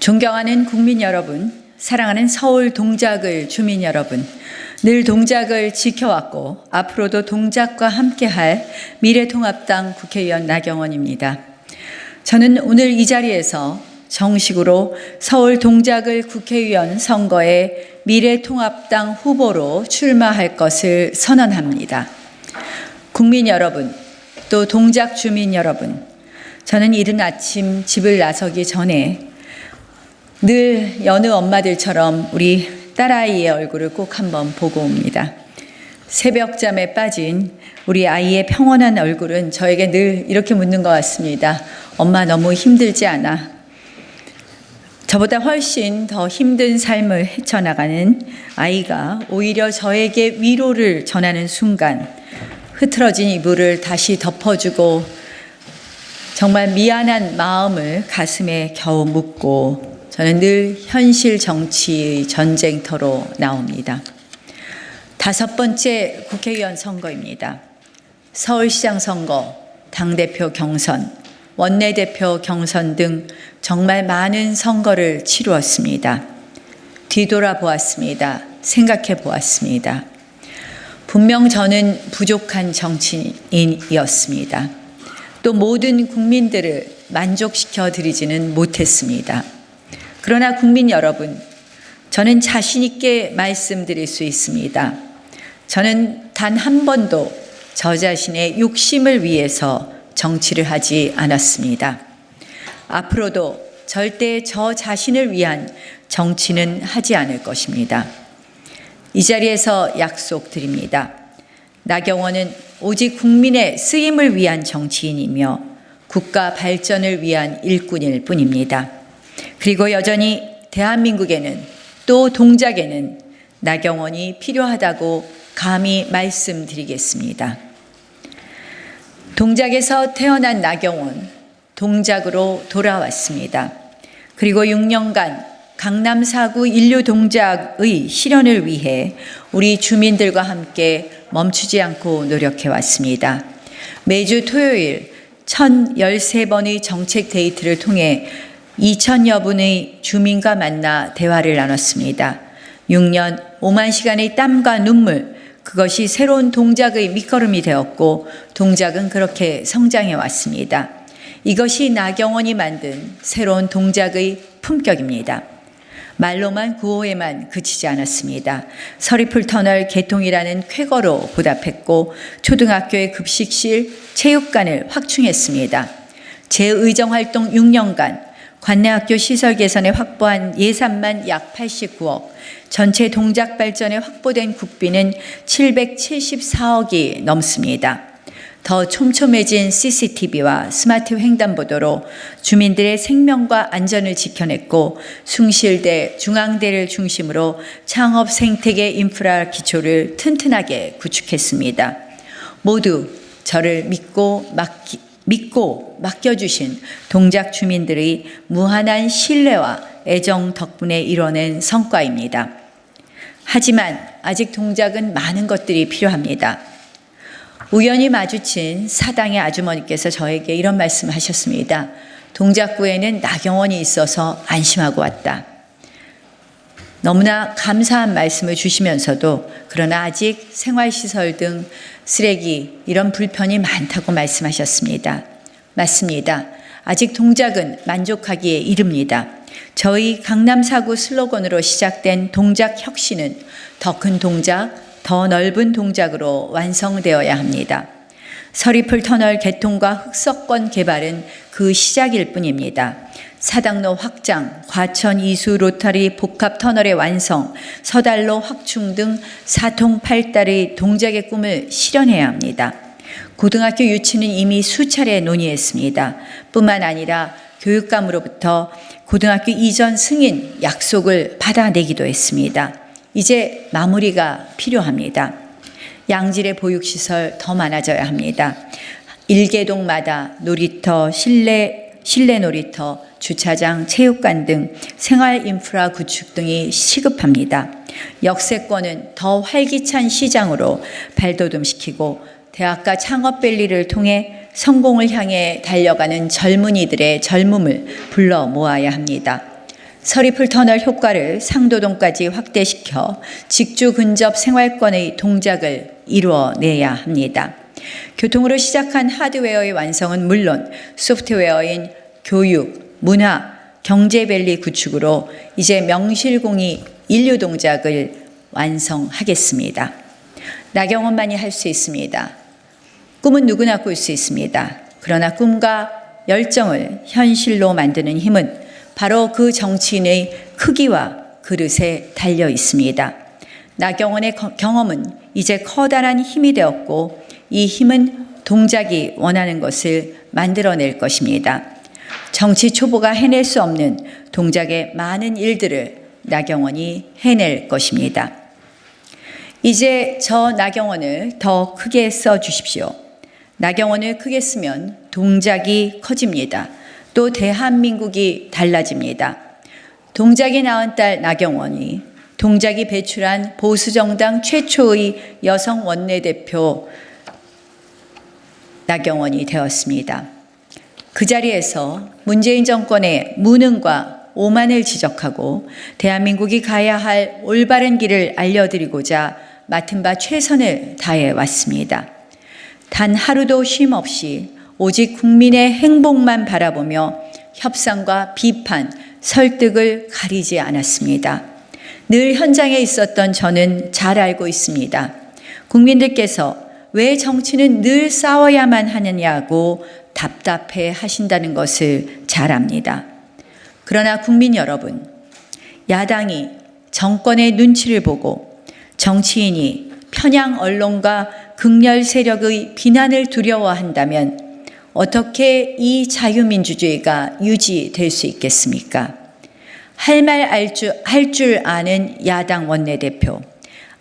존경하는 국민 여러분, 사랑하는 서울 동작을 주민 여러분, 늘 동작을 지켜왔고 앞으로도 동작과 함께할 미래통합당 국회의원 나경원입니다. 저는 오늘 이 자리에서 정식으로 서울 동작을 국회의원 선거에 미래통합당 후보로 출마할 것을 선언합니다. 국민 여러분, 또 동작 주민 여러분, 저는 이른 아침 집을 나서기 전에 늘 여느 엄마들처럼 우리 딸아이의 얼굴을 꼭 한번 보고 옵니다. 새벽잠에 빠진 우리 아이의 평온한 얼굴은 저에게 늘 이렇게 묻는 것 같습니다. 엄마 너무 힘들지 않아? 저보다 훨씬 더 힘든 삶을 헤쳐나가는 아이가 오히려 저에게 위로를 전하는 순간 흐트러진 이불을 다시 덮어주고 정말 미안한 마음을 가슴에 겨우 묻고 저는 늘 현실 정치의 전쟁터로 나옵니다. 5번째 국회의원 선거입니다. 서울시장 선거, 당대표 경선, 원내대표 경선 등 정말 많은 선거를 치루었습니다. 뒤돌아보았습니다. 생각해 보았습니다. 분명 저는 부족한 정치인이었습니다. 또 모든 국민들을 만족시켜 드리지는 못했습니다. 그러나 국민 여러분, 저는 자신 있게 말씀드릴 수 있습니다. 저는 단 한 번도 저 자신의 욕심을 위해서 정치를 하지 않았습니다. 앞으로도 절대 저 자신을 위한 정치는 하지 않을 것입니다. 이 자리에서 약속드립니다. 나경원은 오직 국민의 쓰임을 위한 정치인이며 국가 발전을 위한 일꾼일 뿐입니다. 그리고 여전히 대한민국에는 또 동작에는 나경원이 필요하다고 감히 말씀드리겠습니다. 동작에서 태어난 나경원, 동작으로 돌아왔습니다. 그리고 6년간 강남 4구 인류 동작의 실현을 위해 우리 주민들과 함께 멈추지 않고 노력해 왔습니다. 매주 토요일 1013번의 정책 데이트를 통해 2000여 분의 주민과 만나 대화를 나눴습니다. 6년 5만 시간의 땀과 눈물, 그것이 새로운 동작의 밑거름이 되었고 동작은 그렇게 성장해 왔습니다. 이것이 나경원이 만든 새로운 동작의 품격입니다. 말로만 구호에만 그치지 않았습니다. 서리풀 터널 개통이라는 쾌거로 보답했고 초등학교의 급식실, 체육관을 확충했습니다. 재의정활동 6년간 관내학교 시설 개선에 확보한 예산만 약 89억, 전체 동작 발전에 확보된 국비는 774억이 넘습니다. 더 촘촘해진 CCTV와 스마트 횡단보도로 주민들의 생명과 안전을 지켜냈고 숭실대, 중앙대를 중심으로 창업 생태계 인프라 기초를 튼튼하게 구축했습니다. 모두 저를 믿고 맡겨주신 동작 주민들의 무한한 신뢰와 애정 덕분에 이뤄낸 성과입니다. 하지만 아직 동작은 많은 것들이 필요합니다. 우연히 마주친 사당의 아주머니께서 저에게 이런 말씀을 하셨습니다. 동작구에는 나경원이 있어서 안심하고 왔다. 너무나 감사한 말씀을 주시면서도 그러나 아직 생활시설 등 쓰레기 이런 불편이 많다고 말씀하셨습니다. 맞습니다. 아직 동작은 만족하기에 이릅니다. 저희 강남 4구 슬로건으로 시작된 동작 혁신은 더 큰 동작, 더 넓은 동작으로 완성되어야 합니다. 서리풀 터널 개통과 흑석권 개발은 그 시작일 뿐입니다. 사당로 확장, 과천 이수 로터리 복합 터널의 완성, 서달로 확충 등 사통팔달의 동작의 꿈을 실현해야 합니다. 고등학교 유치는 이미 수차례 논의했습니다. 뿐만 아니라 교육감으로부터 고등학교 이전 승인 약속을 받아내기도 했습니다. 이제 마무리가 필요합니다. 양질의 보육시설 더 많아져야 합니다. 일개동마다 놀이터, 실내 놀이터, 주차장, 체육관 등 생활 인프라 구축 등이 시급합니다. 역세권은 더 활기찬 시장으로 발돋움시키고 대학가 창업밸리를 통해 성공을 향해 달려가는 젊은이들의 젊음을 불러 모아야 합니다. 서리풀 터널 효과를 상도동까지 확대시켜 직주 근접 생활권의 동작을 이루어내야 합니다. 교통으로 시작한 하드웨어의 완성은 물론 소프트웨어인 교육, 문화, 경제밸리 구축으로 이제 명실공히 인류 동작을 완성하겠습니다. 나경원만이 할 수 있습니다. 꿈은 누구나 꿀 수 있습니다. 그러나 꿈과 열정을 현실로 만드는 힘은 바로 그 정치인의 크기와 그릇에 달려 있습니다. 나경원의 경험은 이제 커다란 힘이 되었고 이 힘은 동작이 원하는 것을 만들어낼 것입니다. 정치 초보가 해낼 수 없는 동작의 많은 일들을 나경원이 해낼 것입니다. 이제 저 나경원을 더 크게 써주십시오. 나경원을 크게 쓰면 동작이 커집니다. 또 대한민국이 달라집니다. 동작이 낳은 딸 나경원이 동작이 배출한 보수정당 최초의 여성 원내대표 나경원이 되었습니다. 그 자리에서 문재인 정권의 무능과 오만을 지적하고 대한민국이 가야 할 올바른 길을 알려드리고자 맡은 바 최선을 다해 왔습니다. 단 하루도 쉼 없이 오직 국민의 행복만 바라보며 협상과 비판, 설득을 가리지 않았습니다. 늘 현장에 있었던 저는 잘 알고 있습니다. 국민들께서 왜 정치는 늘 싸워야만 하느냐고 답답해 하신다는 것을 잘 압니다. 그러나 국민 여러분, 야당이 정권의 눈치를 보고 정치인이 편향 언론과 극렬 세력의 비난을 두려워한다면 어떻게 이 자유민주주의가 유지될 수 있겠습니까? 할 말 할 줄 아는 야당 원내대표,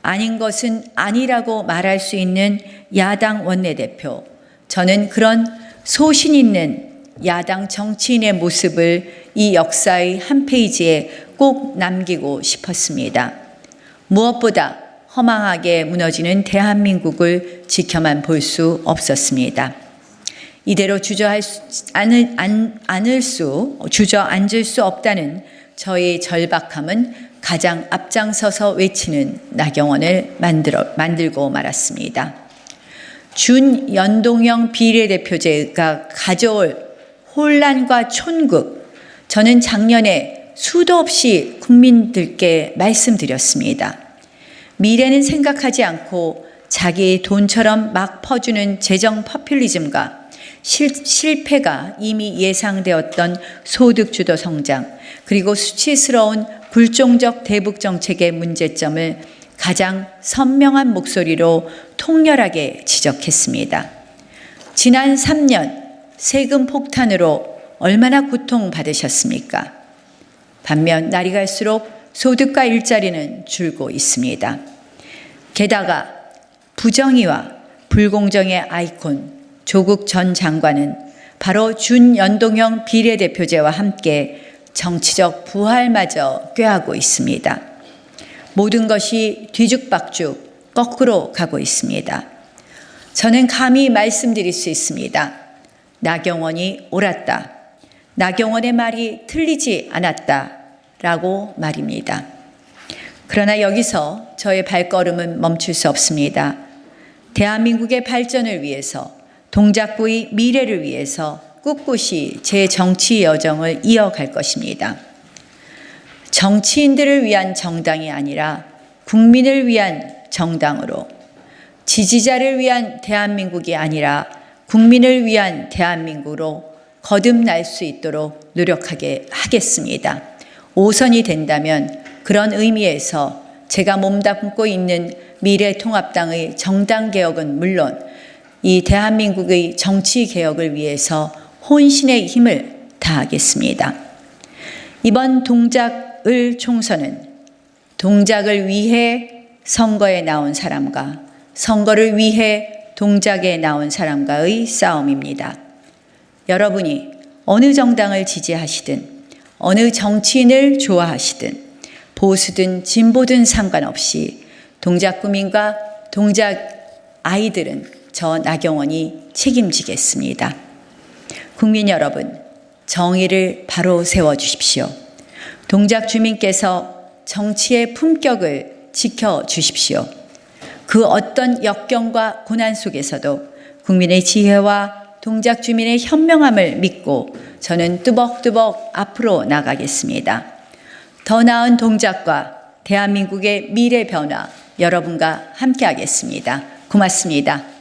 아닌 것은 아니라고 말할 수 있는 야당 원내대표, 저는 그런 소신 있는 야당 정치인의 모습을 이 역사의 한 페이지에 꼭 남기고 싶었습니다. 무엇보다 허망하게 무너지는 대한민국을 지켜만 볼 수 없었습니다. 이대로 주저앉을 수 없다는 저의 절박함은 가장 앞장서서 외치는 나경원을 만들고 말았습니다. 준연동형 비례대표제가 가져올 혼란과 촌극, 저는 작년에 수도 없이 국민들께 말씀드렸습니다. 미래는 생각하지 않고 자기 돈처럼 막 퍼주는 재정 포퓰리즘과 실패가 이미 예상되었던 소득주도 성장, 그리고 수치스러운 불종적 대북 정책의 문제점을 가장 선명한 목소리로 통렬하게 지적했습니다. 지난 3년 세금 폭탄으로 얼마나 고통받으셨습니까? 반면 날이 갈수록 소득과 일자리는 줄고 있습니다. 게다가 부정의와 불공정의 아이콘 조국 전 장관은 바로 준연동형 비례대표제와 함께 정치적 부활마저 꾀하고 있습니다. 모든 것이 뒤죽박죽 거꾸로 가고 있습니다. 저는 감히 말씀드릴 수 있습니다. 나경원이 옳았다. 나경원의 말이 틀리지 않았다. 라고 말입니다. 그러나 여기서 저의 발걸음은 멈출 수 없습니다. 대한민국의 발전을 위해서, 동작구의 미래를 위해서 꿋꿋이 제 정치 여정을 이어갈 것입니다. 정치인들을 위한 정당이 아니라 국민을 위한 정당으로, 지지자를 위한 대한민국이 아니라 국민을 위한 대한민국으로 거듭날 수 있도록 노력하겠습니다. 5선이 된다면 그런 의미에서 제가 몸담고 있는 미래통합당의 정당개혁은 물론 이 대한민국의 정치개혁을 위해서 혼신의 힘을 다하겠습니다. 이번 동작을 총선은 동작을 위해 선거에 나온 사람과 선거를 위해 동작에 나온 사람과의 싸움입니다. 여러분이 어느 정당을 지지하시든 어느 정치인을 좋아하시든 보수든 진보든 상관없이 동작구민과 동작 아이들은 저 나경원이 책임지겠습니다. 국민 여러분, 정의를 바로 세워주십시오. 동작 주민께서 정치의 품격을 지켜주십시오. 그 어떤 역경과 고난 속에서도 국민의 지혜와 동작 주민의 현명함을 믿고 저는 뚜벅뚜벅 앞으로 나가겠습니다. 더 나은 동작과 대한민국의 미래 변화 여러분과 함께하겠습니다. 고맙습니다.